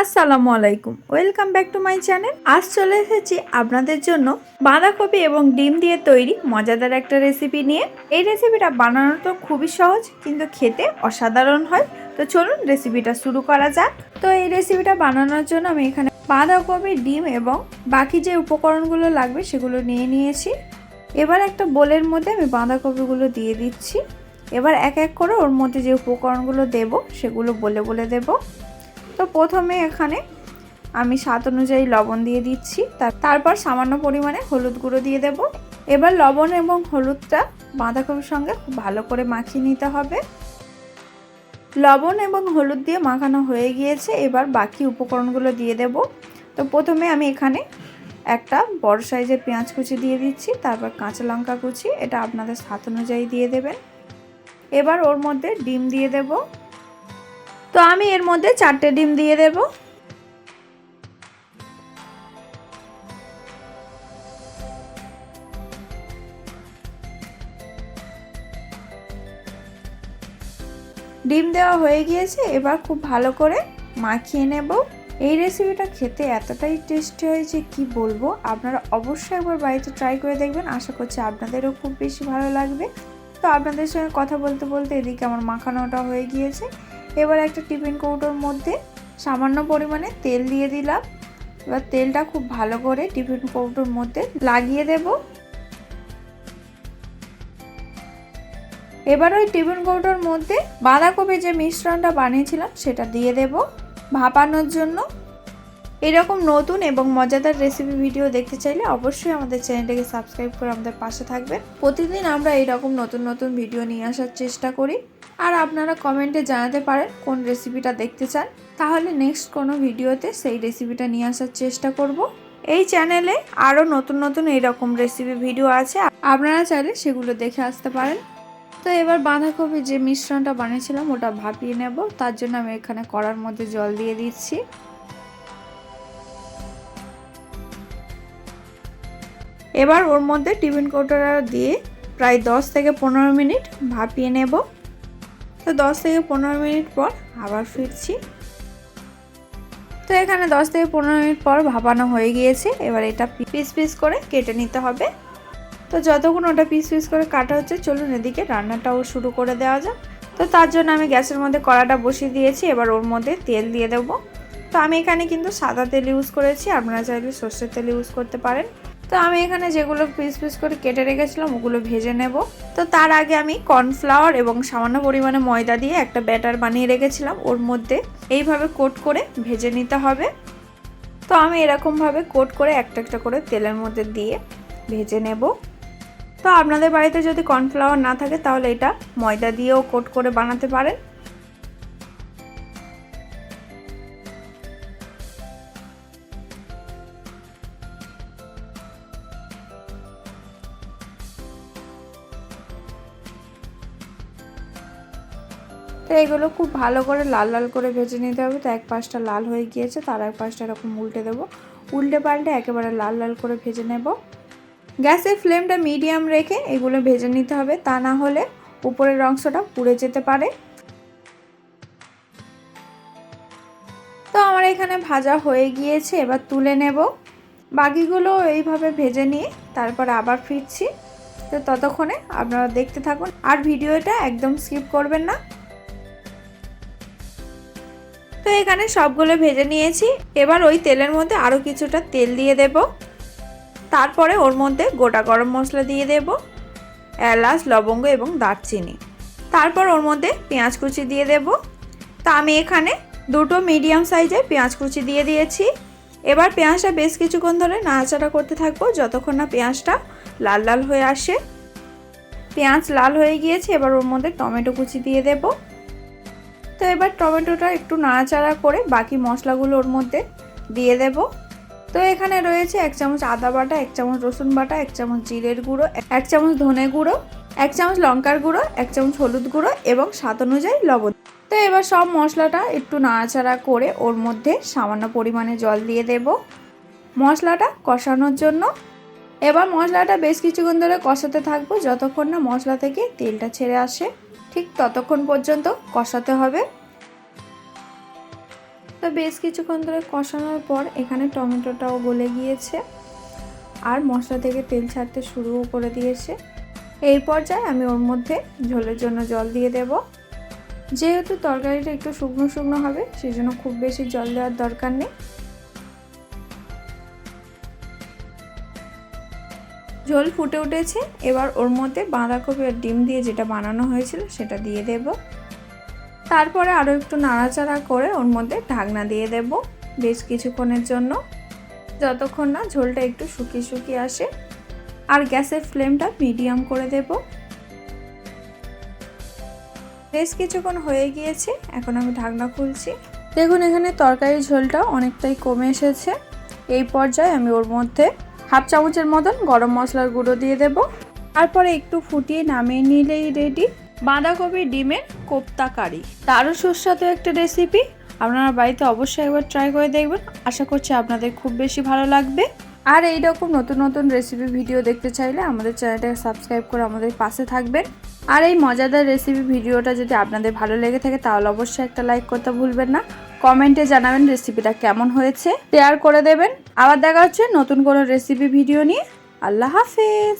আসসালামু আলাইকুম, welcome back to my channel. আজ চলে এসেছি আপনাদের জন্য বাঁধাকপি এবং ডিম দিয়ে তৈরি মজাদার একটা রেসিপি নিয়ে। এই রেসিপিটা বানানো তো খুবই সহজ, কিন্তু খেতে অসাধারণ হয়। তো চলুন রেসিপিটা শুরু করা যাক। তো এই রেসিপিটা বানানোর জন্য আমি এখানে বাঁধাকপি, ডিম এবং বাকি যে উপকরণগুলো লাগবে সেগুলো নিয়ে নিয়েছি। এবার একটা বোলের মধ্যে আমি বাঁধাকপিগুলো দিয়ে দিচ্ছি। এবার এক এক করে ওর মধ্যে যে উপকরণগুলো দেব সেগুলো বলে বলে দেব। তো প্রথমে এখানে আমি স্বাদ অনুযায়ী লবণ দিয়ে দিচ্ছি, তারপর সামান্য পরিমাণে হলুদ গুঁড়ো দিয়ে দেব। এবার লবণ এবং হলুদটা বাঁধাকপির সঙ্গে খুব ভালো করে মাখিয়ে নিতে হবে। লবণ এবং হলুদ দিয়ে মাখানো হয়ে গিয়েছে, এবার বাকি উপকরণগুলো দিয়ে দেব। তো প্রথমে আমি এখানে একটা বড় সাইজের পেঁয়াজ কুচি দিয়ে দিচ্ছি, তারপর কাঁচা লঙ্কা কুচি, এটা আপনাদের স্বাদ অনুযায়ী দিয়ে দেবেন। এবার ওর মধ্যে ডিম দিয়ে দেব। তো আমি এর মধ্যে 4টে ডিম দিয়ে দেব। ডিম দেওয়া হয়ে গিয়েছে, এবার খুব ভালো করে মাখিয়ে নেব। এই রেসিপিটা খেতে এতটাই টেস্টি হয়েছে কি বলবো, আপনারা অবশ্যই একবার বাড়িতে ট্রাই করে দেখবেন। আশা করছি আপনাদেরও খুব বেশি ভালো লাগবে। তো আপনাদের সঙ্গে কথা বলতে বলতে এদিকে আমার মাখানোটা হয়ে গিয়েছে। এবার একটা টিফিন কৌটোর মধ্যে সামান্য পরিমাণে তেল দিয়ে দিলাম। এবার তেলটা খুব ভালো করে টিফিন কৌটোর মধ্যে লাগিয়ে দেব। এবার ওই টিফিন কৌটোর মধ্যে বাঁধাকপির যে মিশ্রণটা বানিয়েছিলাম সেটা দিয়ে দেব ভাপানোর জন্য। এরকম নতুন এবং মজাদার রেসিপি ভিডিও দেখতে চাইলে অবশ্যই আমাদের চ্যানেলটাকে সাবস্ক্রাইব করে আমাদের পাশে থাকবেন। প্রতিদিন আমরা এইরকম নতুন নতুন ভিডিও নিয়ে আসার চেষ্টা করি। আর আপনারা কমেন্টে জানাতে পারেন কোন রেসিপিটা দেখতে চান, তাহলে নেক্সট কোনো ভিডিওতে সেই রেসিপিটা নিয়ে আসার চেষ্টা করব। এই চ্যানেলে আরও নতুন নতুন এইরকম রেসিপি ভিডিও আছে, আপনারা চাইলে সেগুলো দেখে আসতে পারেন। তো এবার বাঁধাকপির যে মিশ্রণটা বানিয়েছিলাম ওটা ভাপিয়ে নেব। তার জন্য আমি এখানে কড়ার মধ্যে জল দিয়ে দিচ্ছি। এবার ওর মধ্যে টিফিন কৌটোটা দিয়ে প্রায় 10 থেকে 15 মিনিট ভাপিয়ে নেব। তো 10 থেকে 15 মিনিট পর আবার ফিরছি। তো এখানে 10 থেকে 15 মিনিট পর ভাপানো হয়ে গিয়েছে। এবার এটা পিস পিস করে কেটে নিতে হবে। তো যতক্ষণ ওটা পিস পিস করে কাটা হচ্ছে, চলুন এদিকে রান্নাটাও শুরু করে দেওয়া যাক। তো তার জন্য আমি গ্যাসের মধ্যে কড়াটা বসিয়ে দিয়েছি। এবার ওর মধ্যে তেল দিয়ে দেবো। তো আমি এখানে কিন্তু সাদা তেল ইউজ করেছি, আপনারা চাইলে সর্ষের তেল ইউজ করতে পারেন। তো আমি এখানে যেগুলো পিস পিস করে কেটে রেখেছিলাম ওগুলো ভেজে নেব। তো তার আগে আমি কর্নফ্লাওয়ার এবং সামান্য পরিমাণে ময়দা দিয়ে একটা ব্যাটার বানিয়ে রেখেছিলাম, ওর মধ্যে এইভাবে কোট করে ভেজে নিতে হবে। তো আমি এরকমভাবে কোট করে একটা একটা করে তেলের মধ্যে দিয়ে ভেজে নেব। তো আপনাদের বাড়িতে যদি কর্নফ্লাওয়ার না থাকে তাহলে এটা ময়দা দিয়েও কোট করে বানাতে পারেন। তো এগুলো খুব ভালো করে লাল লাল করে ভেজে নিতে হবে। তো এক পাশটা লাল হয়ে গিয়েছে, তার এক পাশটা এরকম উল্টে দেবো। উল্টে পাল্টে একেবারে লাল লাল করে ভেজে নেব। গ্যাসের ফ্লেমটা মিডিয়াম রেখে এগুলো ভেজে নিতে হবে, তা না হলে উপরের অংশটা পুড়ে যেতে পারে। তো আমার এখানে ভাজা হয়ে গিয়েছে, এবার তুলে নেব। বাকিগুলো এইভাবে ভেজে নিয়ে তারপর আবার ফিরছি। তো ততক্ষণে আপনারা দেখতে থাকুন আর ভিডিওটা একদম স্কিপ করবেন না। তো এখানে সবগুলো ভেজে নিয়েছি। এবার ওই তেলের মধ্যে আরও কিছুটা তেল দিয়ে দেব। তারপরে ওর মধ্যে গোটা গরম মশলা দিয়ে দেব, এলাচ, লবঙ্গ এবং দারচিনি। তারপর ওর মধ্যে পেঁয়াজ কুচি দিয়ে দেব। তা আমি এখানে দুটো মিডিয়াম সাইজের পেঁয়াজ কুচি দিয়ে দিয়েছি। এবার পেঁয়াজটা বেশ কিছুক্ষণ ধরে নাড়াচাড়া করতে থাকবো যতক্ষণ না পেঁয়াজটা লাল লাল হয়ে আসে। পেঁয়াজ লাল হয়ে গিয়েছে, এবার ওর মধ্যে টমেটো কুচি দিয়ে দেব। তো এবার টমেটোটা একটু নাড়াচাড়া করে বাকি মশলাগুলো ওর মধ্যে দিয়ে দেব। তো এখানে রয়েছে 1 চামচ আদা বাটা, 1 চামচ রসুন বাটা, 1 চামচ জিরের গুঁড়ো, 1 চামচ ধনে গুঁড়ো, 1 চামচ লঙ্কার গুঁড়ো, 1 চামচ হলুদ গুঁড়ো এবং স্বাদ অনুযায়ী লবণ। তো এবার সব মশলাটা একটু নাড়াচাড়া করে ওর মধ্যে সামান্য পরিমাণে জল দিয়ে দেব মশলাটা কষানোর জন্য। এবার মশলাটা বেশ কিছুক্ষণ ধরে কষাতে থাকবো যতক্ষণ না মশলা থেকে তেলটা ছেড়ে আসে, ঠিক ততক্ষণ পর্যন্ত কষাতে হবে। তো তো বেশ কিছুক্ষণ ধরে কষানোর পর এখানে টমেটোটাও গলে গিয়েছে আর মশলা থেকে তেল ছাড়তে শুরুও করে দিয়েছে। এই পর্যায়ে আমি ওর মধ্যে ঝোলের জন্য জল দিয়ে দেব। যেহেতু তরকারিটা একটু শুকনো শুকনো হবে সেই জন্য খুব বেশি জল দেওয়ার দরকার নেই। ঝোল ফুটে উঠেছে, এবার ওর মধ্যে বাঁধাকপি আর ডিম দিয়ে যেটা বানানো হয়েছিল সেটা দিয়ে দেব। তারপরে আরও একটু নাড়াচাড়া করে ওর মধ্যে ঢাকনা দিয়ে দেব বেশ কিছুক্ষণের জন্য, যতক্ষণ না ঝোলটা একটু শুকিয়ে শুকিয়ে আসে। আর গ্যাসের ফ্লেমটা মিডিয়াম করে দেব। বেশ কিছুক্ষণ হয়ে গিয়েছে, এখন আমি ঢাকনা খুলছি। দেখুন এখানে তরকারির ঝোলটা অনেকটাই কমে এসেছে। এই পর্যায়ে আমি ওর মধ্যে হাফ চামচের মতন গরম মশলার গুঁড়ো দিয়ে দেব। তারপরে একটু ফুটিয়ে নামিয়ে নিলেই রেডি বাঁধাকপি ডিমের কোপ্তা কারি। দারুণ সুস্বাদু একটা রেসিপি, আপনারা বাড়িতে অবশ্যই একবার ট্রাই করে দেখবেন। আশা করছি আপনাদের খুব বেশি ভালো লাগবে। আর এই রকম নতুন নতুন রেসিপি ভিডিও দেখতে চাইলে আমাদের চ্যানেলটাকে সাবস্ক্রাইব করে আমাদের পাশে থাকবেন। আর এই মজাদার রেসিপি ভিডিওটা যদি আপনাদের ভালো লেগে থাকে তাহলে অবশ্যই একটা লাইক করতে ভুলবেন না। কমেন্টে জানাবেন রেসিপিটা কেমন হয়েছে, শেয়ার করে দেবেন। আবার দেখা হচ্ছে নতুন কোনো রেসিপি ভিডিও নিয়ে। আল্লাহ হাফেজ।